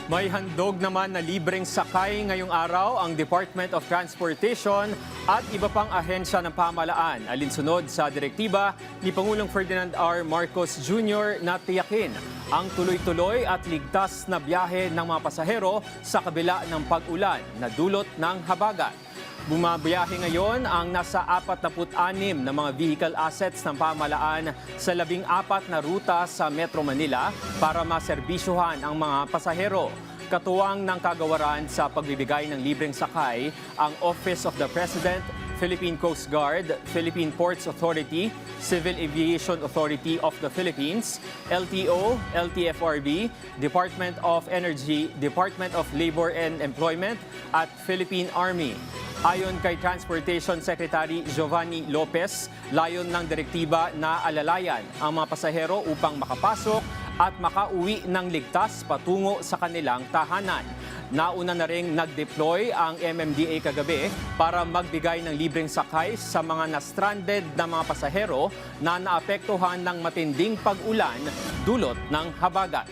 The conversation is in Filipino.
May handog naman na libreng sakay ngayong araw ang Department of Transportation at iba pang ahensya ng pamahalaan alinsunod sa direktiba ni Pangulong Ferdinand R. Marcos Jr. na tiyakin ang tuloy-tuloy at ligtas na biyahe ng mga pasahero sa kabila ng pag-ulan na dulot ng habagat. Bumabiyahe ngayon ang nasa 46 na mga vehicle assets ng pamahalaan sa 14 na ruta sa Metro Manila para maserbisyuhan ang mga pasahero. Katuwang ng kagawaran sa pagbibigay ng libreng sakay ang Office of the President, Philippine Coast Guard, Philippine Ports Authority, Civil Aviation Authority of the Philippines, LTO, LTFRB, Department of Energy, Department of Labor and Employment at Philippine Army. Ayon kay Transportation Secretary Giovanni Lopez, layon ng direktiba na alalayan ang mga pasahero upang makapasok at makauwi ng ligtas patungo sa kanilang tahanan. Nauna na ring nag-deploy ang MMDA kagabi para magbigay ng libreng sakay sa mga na-stranded na mga pasahero na naapektuhan ng matinding pag-ulan dulot ng habagat.